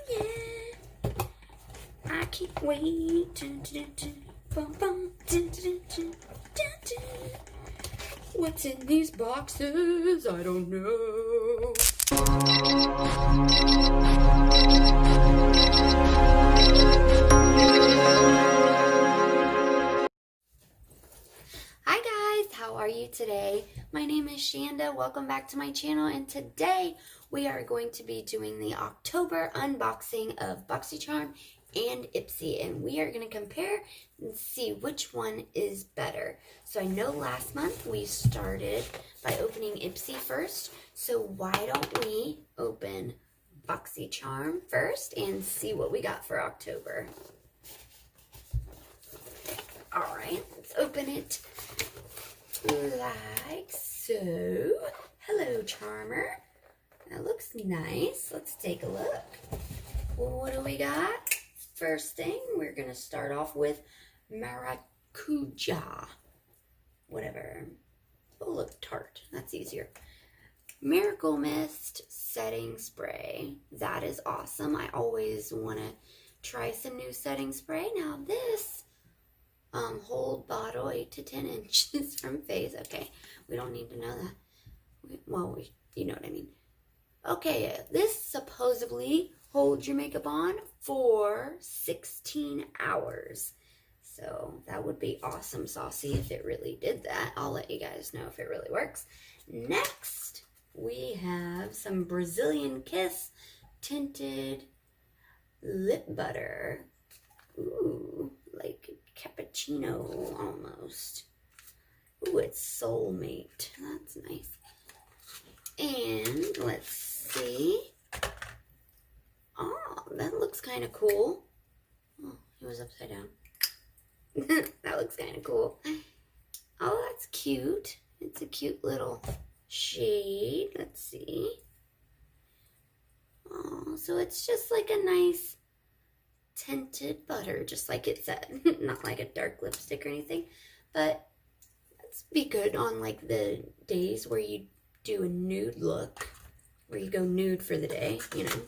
yeah. I can't wait. Dun, dun, dun, bum, bum, dun, dun, dun, dun, dun. What's in these boxes? I don't know. Hi guys, how are you today? My name is Shanda. Welcome back to my channel, and today we are going to be doing the October unboxing of BoxyCharm and Ipsy, and we are going to compare and see which one is better. So I know last month we started by opening Ipsy first, so why don't we open BoxyCharm first and see what we got for October. Alright, let's open it like so. Hello, Charmer. That looks nice. Let's take a look. Well, what do we got? First thing, we're going to start off with Maracuja. Whatever. Oh, look, Tarte. That's easier. Miracle Mist Setting Spray. That is awesome. I always want to try some new setting spray. Now this, hold bottle 8 to 10 inches from face. Okay, we don't need to know that. Well, you know what I mean. Okay, this supposedly holds your makeup on for 16 hours. So that would be awesome saucy if it really did that. I'll let you guys know if it really works. Next, we have some Brazilian Kiss Tinted Lip Butter. Ooh, like cappuccino almost. Ooh, it's Soulmate. That's nice. And let's see. Oh, that looks kind of cool. Oh, he was upside down. That looks kind of cool. Oh, that's cute. It's a cute little shade. Let's see. Oh, so it's just like a nice tinted butter, just like it said. Not like a dark lipstick or anything, but let's be good on like the days where you do a nude look, where you go nude for the day, you know.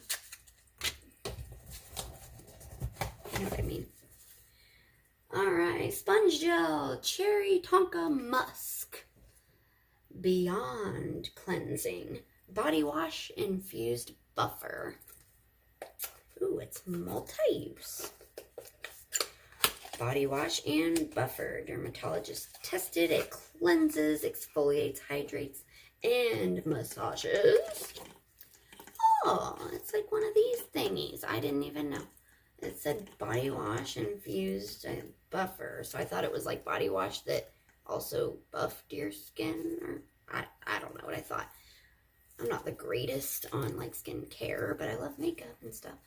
You know what I mean. Alright, Spongelle Cherry Tonka Musk Beyond Cleansing Body Wash Infused Buffer. Ooh, it's multi-use. Body wash and buffer. Dermatologist tested. It cleanses, exfoliates, hydrates, and massages. Oh, it's like one of these thingies. I didn't even know. It said body wash infused buffer. So I thought it was like body wash that also buffed your skin. Or I don't know what I thought. I'm not the greatest on like skincare, but I love makeup and stuff.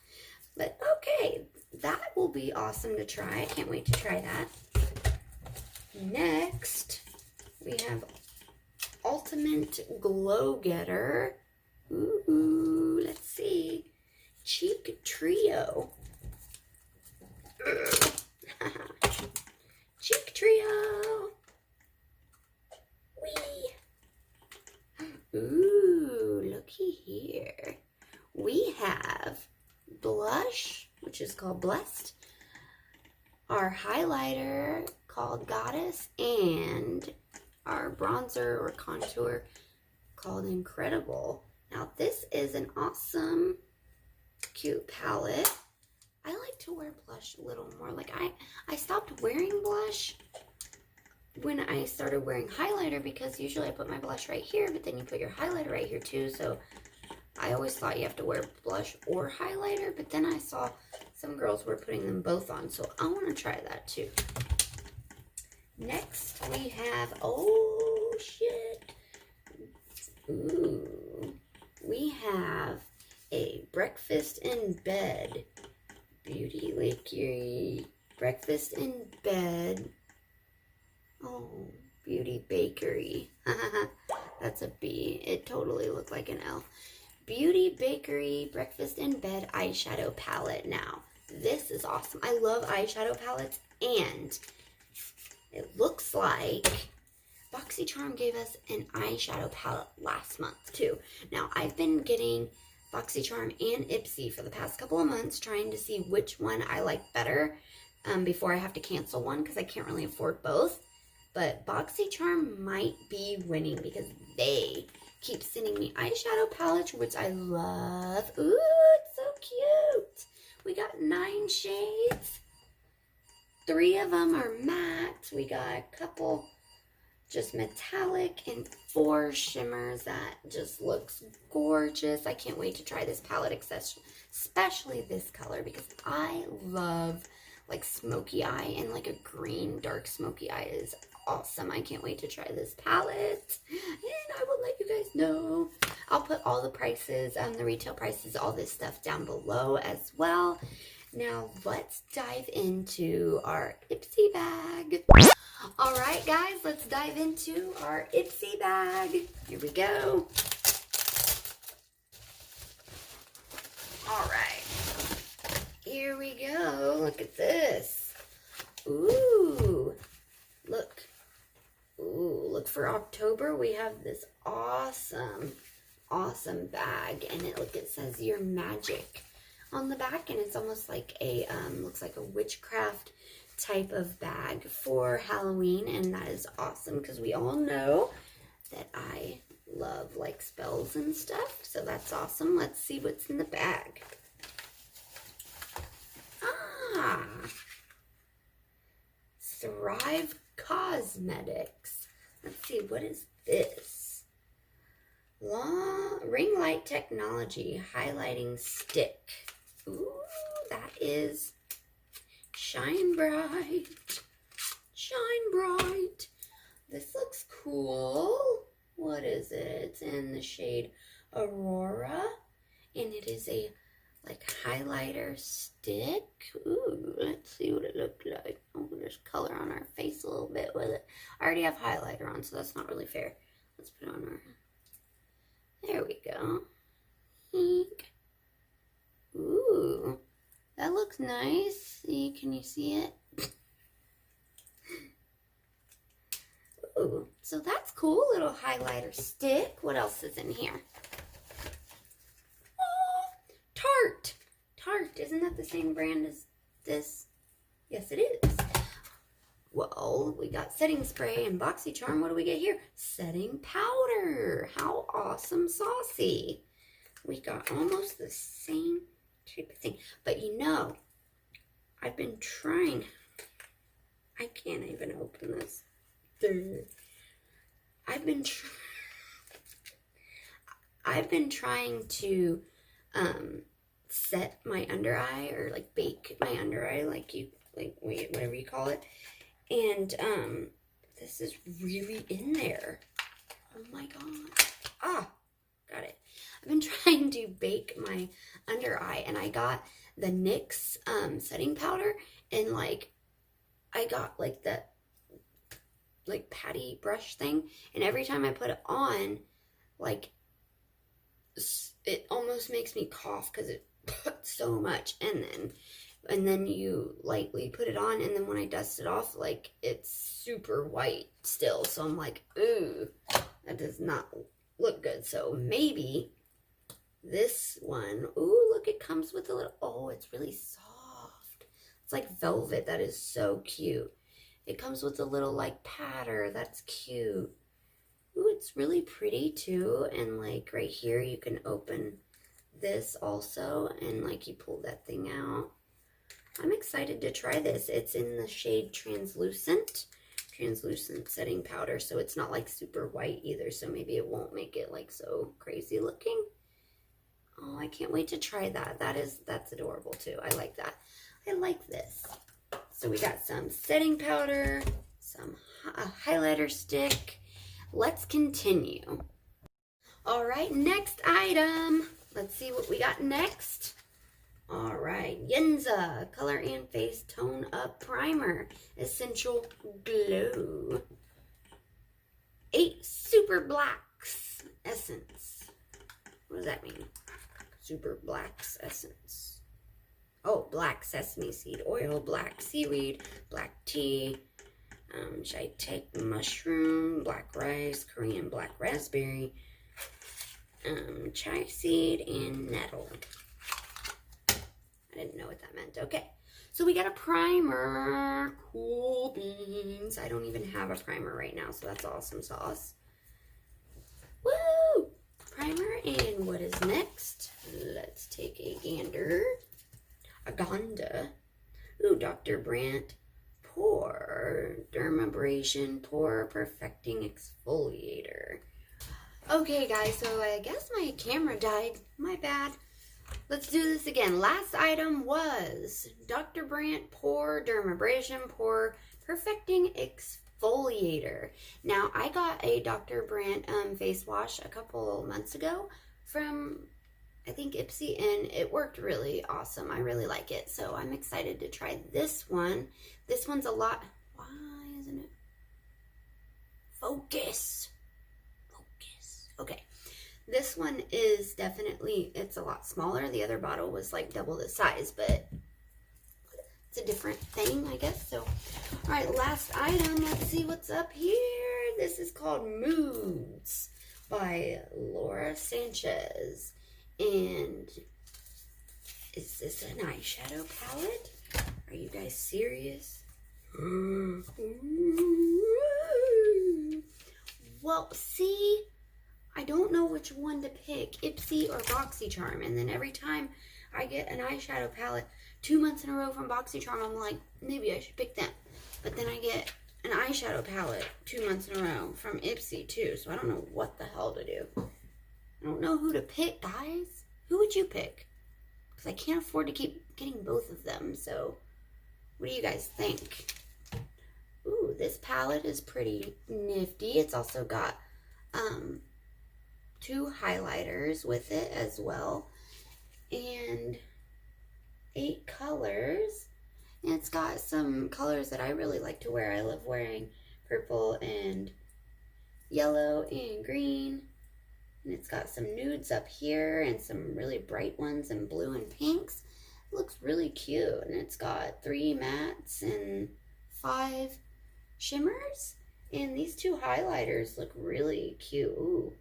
But okay, that will be awesome to try. I can't wait to try that. Next, we have Ultimate Glow Getter. Ooh, let's see. Cheek Trio. Cheek Trio. Wee. Ooh, looky here. We have blush, which is called Blessed, our highlighter called Goddess, and our bronzer or contour called Incredible. Now this is an awesome, cute palette. I like to wear blush a little more. Like I stopped wearing blush when I started wearing highlighter, because usually I put my blush right here, but then you put your highlighter right here too. So I always thought you have to wear blush or highlighter, but then I saw some girls were putting them both on, so I want to try that too. Next, we have, oh shit, ooh, we have a Breakfast in Bed Beauty Liqueur Breakfast in Bed, oh, Beauty Bakery, that's a B, it totally looked like an L. Beauty Bakery Breakfast in Bed eyeshadow palette. Now, this is awesome. I love eyeshadow palettes, and it looks like BoxyCharm gave us an eyeshadow palette last month too. Now, I've been getting BoxyCharm and Ipsy for the past couple of months, trying to see which one I like better before I have to cancel one because I can't really afford both. But BoxyCharm might be winning because they keep sending me eyeshadow palettes, which I love. Ooh, it's so cute. We got 9 shades. 3 of them are matte. We got a couple just metallic and 4 shimmers that just looks gorgeous. I can't wait to try this palette, especially this color, because I love like smoky eye, and like a green dark smoky eye is awesome. I can't wait to try this palette, and I will let you guys know. I'll put all the prices, the retail prices, all this stuff down below as well. Now let's dive into our Ipsy bag. All right, guys, let's dive into our Ipsy bag. Here we go. All right, here we go. Look at this. Ooh, look. Ooh, look, for October, we have this awesome bag, and it says your magic on the back, and it's almost like a, looks like a witchcraft type of bag for Halloween, and that is awesome because we all know that I love like spells and stuff, so that's awesome. Let's see what's in the bag. Ah, Thrive Cosmetics. Let's see, what is this? Ring light technology highlighting stick. Ooh, that is Shine Bright. Shine Bright. This looks cool. What is it? It's in the shade Aurora, and it is a like highlighter stick. Ooh, let's see what it looks like. Oh, there's color on our face a little bit with it. I already have highlighter on, so that's not really fair. Let's put it on our... There we go. Ooh, that looks nice. See, can you see it? Ooh, so that's cool. Little highlighter stick. What else is in here? Tarte. Tarte. Isn't that the same brand as this? Yes, it is. Well, we got setting spray and BoxyCharm. What do we get here? Setting powder. How awesome saucy. We got almost the same type of thing. But you know, I've been trying. I can't even open this. I've been trying to set my under eye, or like bake my under eye, whatever you call it. And this is really in there. Oh my god. Ah, got it. I've been trying to bake my under eye, and I got the NYX setting powder, and like I got like that like patty brush thing, and every time I put it on, like it almost makes me cough because it puts so much, and then you lightly put it on, and then when I dust it off, like it's super white still, so I'm like, ooh, that does not look good. So maybe this one, ooh, look, it comes with a little, oh, it's really soft. It's like velvet. That is so cute. It comes with a little like patter. That's cute. Ooh, it's really pretty too. And like right here, you can open this also, and like you pull that thing out. I'm excited to try this. It's in the shade translucent setting powder, so it's not like super white either, so maybe it won't make it like so crazy looking. Oh, I can't wait to try that. That's adorable too. I like that. I like this. So we got some setting powder, some highlighter stick. Let's continue. All right, next item. Let's see what we got next. All right, Yenza Color and Face Tone Up Primer, Essential Glow. 8 Super Blacks Essence. What does that mean? Super Blacks Essence. Oh, black sesame seed oil, black seaweed, black tea, Chai mushroom, black rice, Korean black raspberry, Chia seed and nettle. I didn't know what that meant. Okay, so we got a primer. Cool beans. I don't even have a primer right now, so that's awesome sauce. Woo! Primer, and what is next? Let's take a gander. A ganda. Ooh, Dr. Brandt pore dermabrasion pore perfecting exfoliator. Okay, guys, so I guess my camera died. My bad. Let's do this again. Last item was Dr. Brandt pore dermabrasion pore perfecting exfoliator. Now, I got a Dr. Brandt face wash a couple months ago from, I think, Ipsy, and it worked really awesome. I really like it, so I'm excited to try this one. This one's a lot. Why isn't it? Focus. Focus. Okay. This one is definitely, it's a lot smaller. The other bottle was like double the size, but it's a different thing, I guess. So, all right, last item. Let's see what's up here. This is called Moodz by Laura Sanchez. And is this an eyeshadow palette? Are you guys serious? Well, see, I don't know which one to pick, Ipsy or BoxyCharm. And then every time I get an eyeshadow palette 2 months in a row from BoxyCharm, I'm like, maybe I should pick them. But then I get an eyeshadow palette 2 months in a row from Ipsy too. So I don't know what the hell to do. I don't know who to pick, guys. Who would you pick? Because I can't afford to keep getting both of them. So what do you guys think? Ooh, this palette is pretty nifty. It's also got 2 highlighters with it as well. And 8 colors. And it's got some colors that I really like to wear. I love wearing purple and yellow and green. And it's got some nudes up here and some really bright ones and blue and pinks. It looks really cute. And it's got 3 mattes and 5 shimmers. And these 2 highlighters look really cute. Ooh,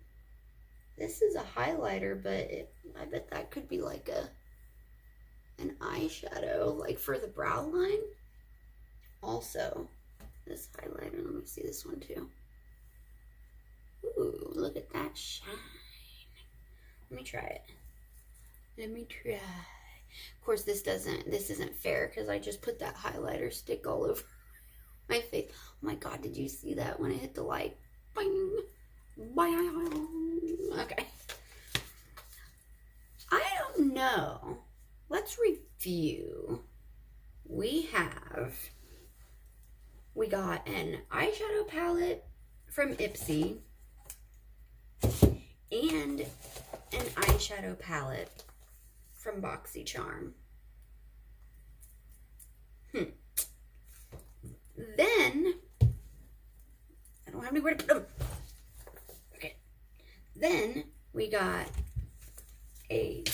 this is a highlighter, but I bet that could be like an eyeshadow, like for the brow line. Also, this highlighter, let me see this one too. Ooh, look at that shine. Let me try it. Let me try. Of course, this isn't fair because I just put that highlighter stick all over my face. Oh my God, did you see that when it hit the light? Bing, bing. Okay. I don't know. Let's review. We got an eyeshadow palette from Ipsy and an eyeshadow palette from BoxyCharm. Then, I don't have anywhere to put them. Okay. Then we got a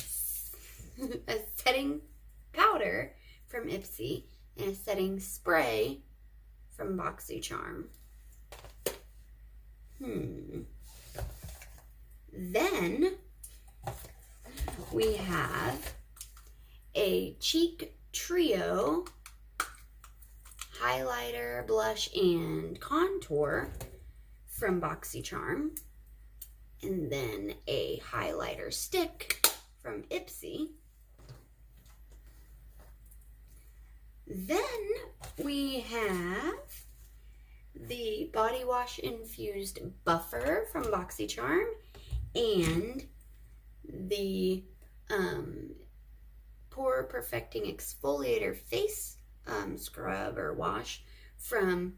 setting powder from Ipsy and a setting spray from BoxyCharm. Then we have a cheek trio highlighter, blush, and contour from BoxyCharm. And then a highlighter stick from Ipsy. Then we have the body wash infused buffer from BoxyCharm and the pore perfecting exfoliator face scrub or wash from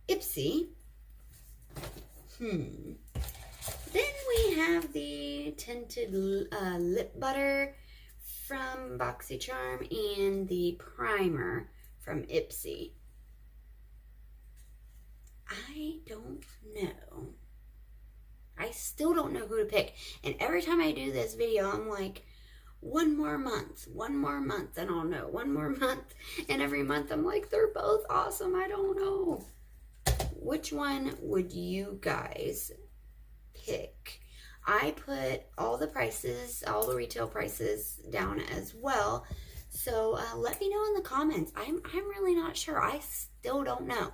Ipsy. Then we have the tinted lip butter from BoxyCharm and the primer from Ipsy. I don't know. I still don't know who to pick. And every time I do this video, I'm like, one more month, and I'll know. One more month, and every month I'm like, they're both awesome. I don't know. Which one would you guys pick? I put all the prices, all the retail prices down as well. So let me know in the comments. I'm really not sure. I still don't know.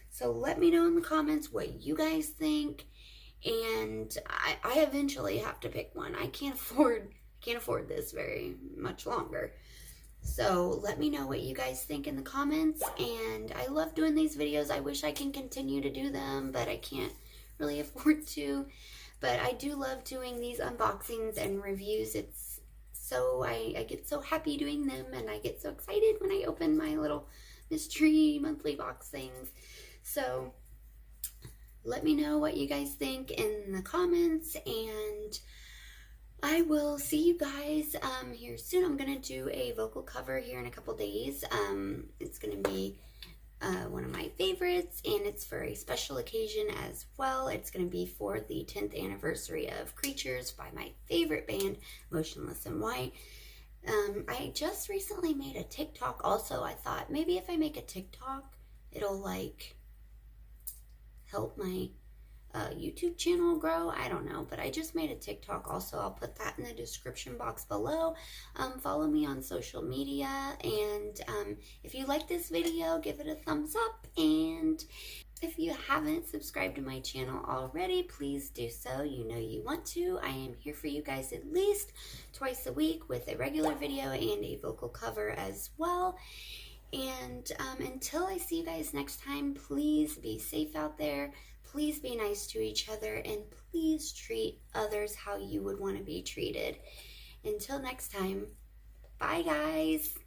So let me know in the comments what you guys think. And I eventually have to pick one. I can't afford this very much longer. So let me know what you guys think in the comments. And I love doing these videos. I wish I can continue to do them, but I can't really afford to. But I do love doing these unboxings and reviews. It's so, I get so happy doing them, and I get so excited when I open my little mystery monthly box things. So let me know what you guys think in the comments, and I will see you guys here soon. I'm going to do a vocal cover here in a couple days. It's going to be one of my favorites, and it's for a special occasion as well. It's going to be for the 10th anniversary of Creatures by my favorite band, Motionless in White. I just recently made a TikTok also. I thought maybe if I make a TikTok, it'll like help my YouTube channel grow. I don't know, but I just made a TikTok also. I'll put that in the description box below. Follow me on social media, and if you like this video, give it a thumbs up, and if you haven't subscribed to my channel already, please do so. You know you want to. I am here for you guys at least twice a week with a regular video and a vocal cover as well. And until I see you guys next time, please be safe out there. Please be nice to each other, and please treat others how you would want to be treated. Until next time, bye guys.